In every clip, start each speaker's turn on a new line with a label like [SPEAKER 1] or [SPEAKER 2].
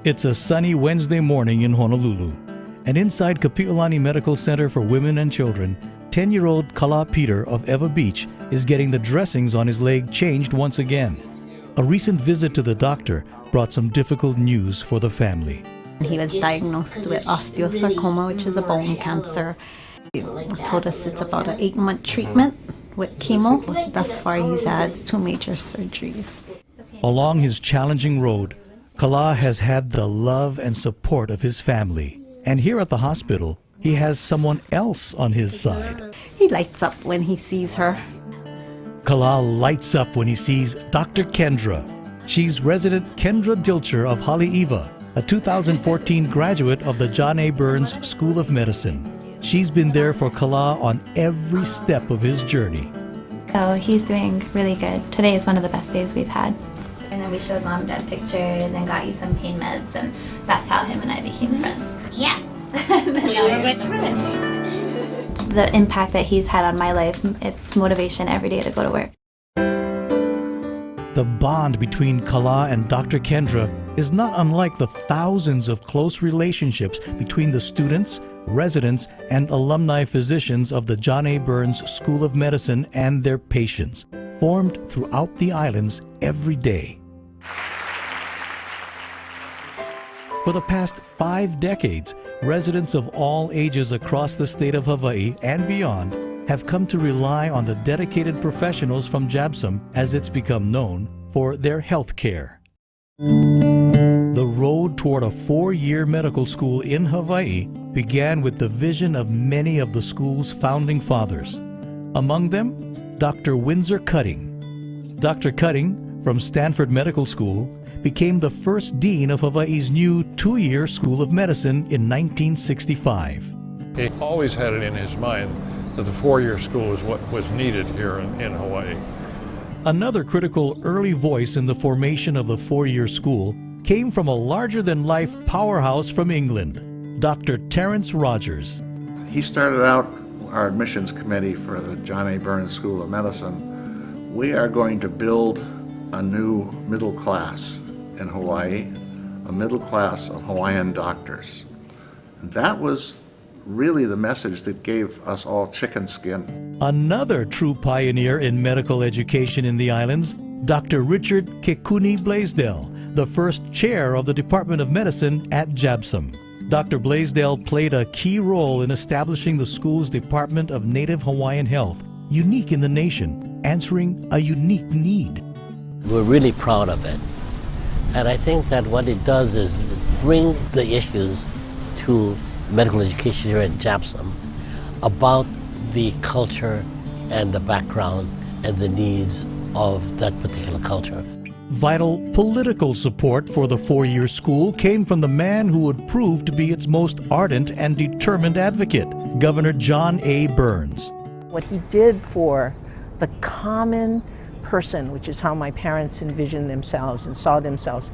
[SPEAKER 1] It's a sunny Wednesday morning in Honolulu, and inside Kapi'olani Medical Center for Women and Children, 10-year-old Kala Peter of Ewa Beach is getting the dressings on his leg changed once again. A recent visit to the doctor brought some difficult news for the family.
[SPEAKER 2] He was diagnosed with osteosarcoma, which is a bone cancer. He told us it's about an 8-month treatment with chemo. Thus far, he's had 2 major surgeries.
[SPEAKER 1] Along his challenging road, Kala has had the love and support of his family. And here at the hospital, he has someone else on his side.
[SPEAKER 2] He lights up when he sees her.
[SPEAKER 1] Kala lights up when he sees Dr. Kendra. She's resident Kendra Dilcher of Hawai'i, a 2014 graduate of the John A. Burns School of Medicine. She's been there for Kala on every step of his journey.
[SPEAKER 3] So he's doing really good. Today is one of the best days we've had. And then we showed Mom and Dad pictures and got you some pain meds, and that's how him and I became friends. Yeah. And then now we're good friends. The impact that he's had on my life, it's motivation every day to go to work.
[SPEAKER 1] The bond between Kala and Dr. Kendra is not unlike the thousands of close relationships between the students, residents, and alumni physicians of the John A. Burns School of Medicine and their patients, formed throughout the islands every day. For the past 5 decades, residents of all ages across the state of Hawaii and beyond have come to rely on the dedicated professionals from JABSOM, as it's become known, for their health care. The road toward a 4-year medical school in Hawaii began with the vision of many of the school's founding fathers. Among them, Dr. Windsor Cutting. Dr. Cutting, from Stanford Medical School, became the first dean of Hawaii's new 2-year School of Medicine in 1965.
[SPEAKER 4] He always had it in his mind that the 4-year school is what was needed here in Hawaii.
[SPEAKER 1] Another critical early voice in the formation of the 4-year school came from a larger-than-life powerhouse from England, Dr. Terence Rogers.
[SPEAKER 5] He started out our admissions committee for the John A. Burns School of Medicine. We are going to build a new middle class in Hawaii, a middle class of Hawaiian doctors. That was really the message that gave us all chicken skin.
[SPEAKER 1] Another true pioneer in medical education in the islands, Dr. Richard Kekuni Blaisdell, the first chair of the Department of Medicine at JABSOM. Dr. Blaisdell played a key role in establishing the school's Department of Native Hawaiian Health, unique in the nation, answering a unique need.
[SPEAKER 6] We're really proud of it. And I think that what it does is bring the issues to medical education here at JABSOM about the culture and the background and the needs of that particular culture.
[SPEAKER 1] Vital political support for the 4-year school came from the man who would prove to be its most ardent and determined advocate, Governor John A. Burns.
[SPEAKER 7] What he did for the common person, which is how my parents envisioned themselves and saw themselves,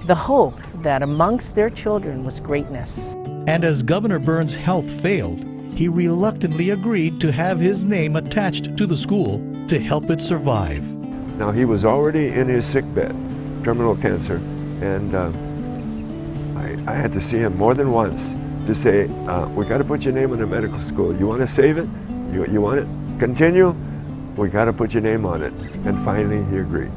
[SPEAKER 7] the hope that amongst their children was greatness.
[SPEAKER 1] And as Governor Burns' health failed, he reluctantly agreed to have his name attached to the school to help it survive.
[SPEAKER 8] Now, he was already in his sickbed, terminal cancer, and I had to see him more than once to say, we got to put your name on the medical school. You want to save it? You want it? Continue? We got to put your name on it. And finally, he agreed.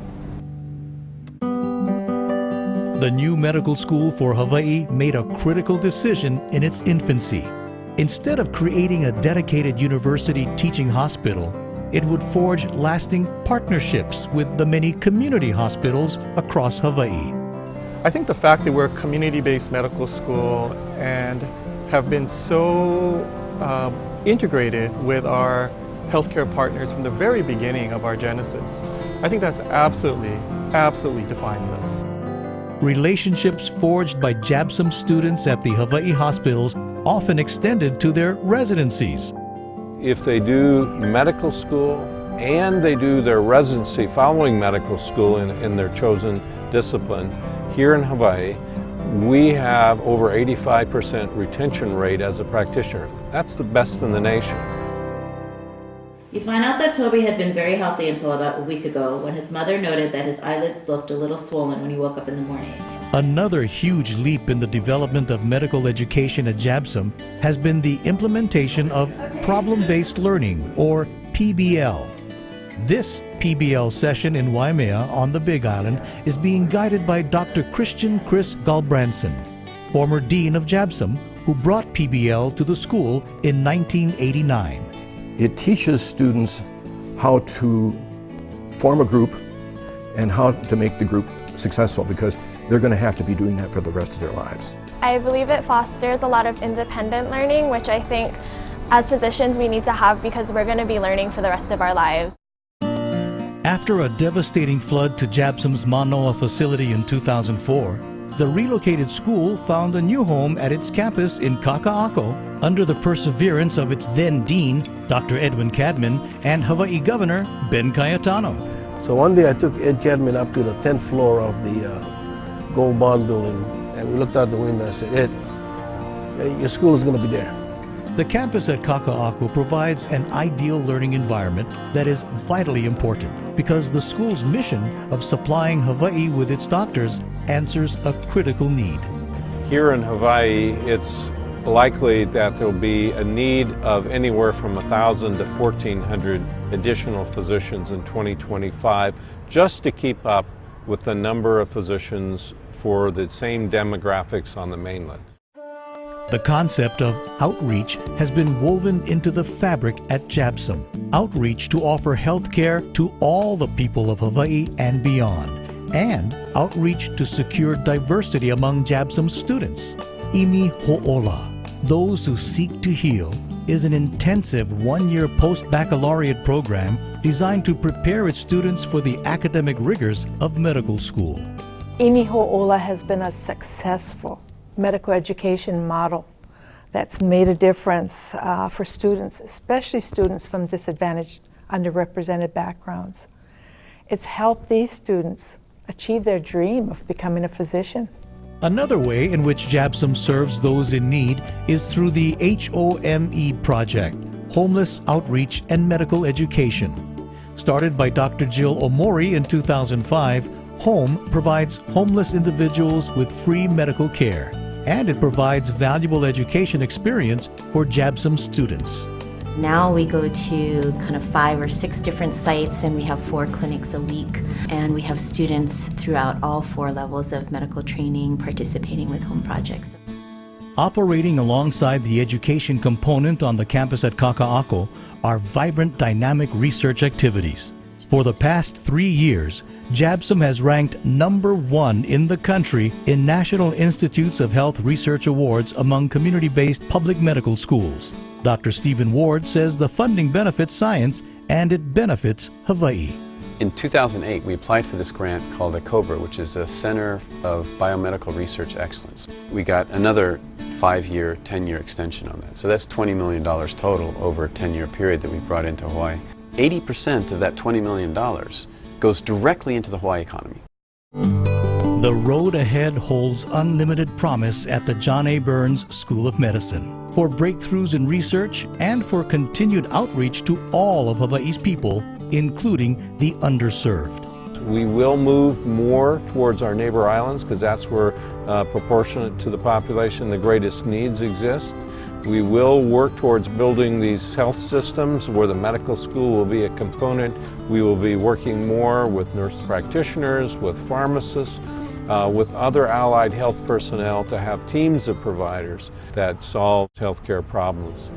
[SPEAKER 1] The new medical school for Hawaii made a critical decision in its infancy. Instead of creating a dedicated university teaching hospital, it would forge lasting partnerships with the many community hospitals across Hawaii.
[SPEAKER 9] I think the fact that we're a community-based medical school and have been so integrated with our healthcare partners from the very beginning of our genesis, I think that's absolutely defines us.
[SPEAKER 1] Relationships forged by JABSOM students at the Hawaii hospitals often extended to their residencies.
[SPEAKER 10] If they do medical school and they do their residency following medical school in their chosen discipline, here in Hawaii, we have over 85% retention rate as a practitioner. That's the best in the nation.
[SPEAKER 11] You find out that Toby had been very healthy until about a week ago when his mother noted that his eyelids looked a little swollen when he woke up in the morning.
[SPEAKER 1] Another huge leap in the development of medical education at JABSOM has been the implementation of problem-based learning, or PBL. This PBL session in Waimea on the Big Island is being guided by Dr. Christian Chris Galbranson, former dean of JABSOM, who brought PBL to the school in 1989.
[SPEAKER 12] It teaches students how to form a group and how to make the group successful, because they're going to have to be doing that for the rest of their lives.
[SPEAKER 13] I believe it fosters a lot of independent learning, which I think as physicians we need to have because we're going to be learning for the rest of our lives.
[SPEAKER 1] After a devastating flood to JABSOM's Manoa facility in 2004, the relocated school found a new home at its campus in Kaka'ako under the perseverance of its then dean, Dr. Edwin Cadman, and Hawaii Governor Ben Cayetano.
[SPEAKER 14] So one day I took Ed Cadman up to the 10th floor of the Gold Bond building, and we looked out the window and I said, Ed, your school is going to be there.
[SPEAKER 1] The campus at Kaka'ako provides an ideal learning environment that is vitally important because the school's mission of supplying Hawaii with its doctors answers a critical need.
[SPEAKER 10] Here in Hawaii, it's likely that there will be a need of anywhere from 1,000 to 1,400 additional physicians in 2025 just to keep up with the number of physicians for the same demographics on the mainland.
[SPEAKER 1] The concept of outreach has been woven into the fabric at JABSOM. Outreach to offer health care to all the people of Hawaii and beyond, and outreach to secure diversity among JABSOM students. Imi Ho'ola, Those Who Seek to Heal, is an intensive one-year post-baccalaureate program designed to prepare its students for the academic rigors of medical school.
[SPEAKER 15] Imi Ho'ola has been a successful medical education model that's made a difference for students, especially students from disadvantaged, underrepresented backgrounds. It's helped these students achieve their dream of becoming a physician.
[SPEAKER 1] Another way in which JABSOM serves those in need is through the HOME project, Homeless Outreach and Medical Education. Started by Dr. Jill Omori in 2005, HOME provides homeless individuals with free medical care, and it provides valuable education experience for JABSOM students.
[SPEAKER 16] Now we go to kind of 5 or 6 different sites, and we have 4 clinics a week, and we have students throughout all 4 levels of medical training participating with home projects.
[SPEAKER 1] Operating alongside the education component on the campus at Kaka'ako are vibrant, dynamic research activities. For the past 3 years, JABSOM has ranked #1 in the country in National Institutes of Health Research Awards among community-based public medical schools. Dr. Stephen Ward says the funding benefits science and it benefits Hawaii.
[SPEAKER 17] In 2008, we applied for this grant called a COBRA, which is a Center of Biomedical Research Excellence. We got another 5-year, 10-year extension on that. So that's $20 million total over a 10-year period that we brought into Hawaii. 80% of that $20 million goes directly into the Hawaii economy.
[SPEAKER 1] The road ahead holds unlimited promise at the John A. Burns School of Medicine for breakthroughs in research and for continued outreach to all of Hawaii's people, including the underserved.
[SPEAKER 10] We will move more towards our neighbor islands because that's where, proportionate to the population, the greatest needs exist. We will work towards building these health systems where the medical school will be a component. We will be working more with nurse practitioners, with pharmacists, with other allied health personnel to have teams of providers that solve healthcare problems.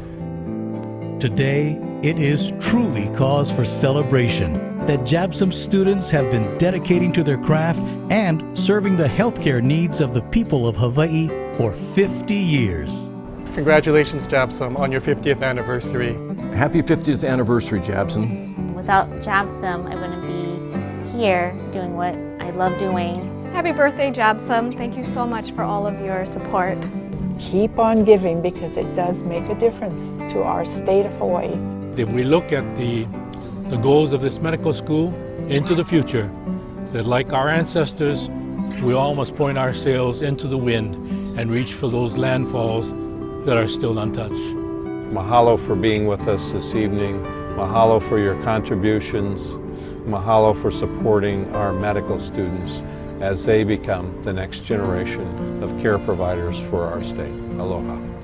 [SPEAKER 1] Today, it is truly cause for celebration that JABSOM students have been dedicating to their craft and serving the healthcare needs of the people of Hawaii for 50 years.
[SPEAKER 9] Congratulations, JABSOM, on your 50th anniversary.
[SPEAKER 12] Happy 50th anniversary, JABSOM.
[SPEAKER 18] Without JABSOM, I wouldn't be here doing what I love doing.
[SPEAKER 13] Happy birthday, JABSOM. Thank you so much for all of your support.
[SPEAKER 15] Keep on giving because it does make a difference to our state of Hawaii.
[SPEAKER 19] If we look at the goals of this medical school into the future, that like our ancestors, we all must point our sails into the wind and reach for those landfalls that are still untouched.
[SPEAKER 10] Mahalo for being with us this evening. Mahalo for your contributions. Mahalo for supporting our medical students. as they become the next generation of care providers for our state. Aloha.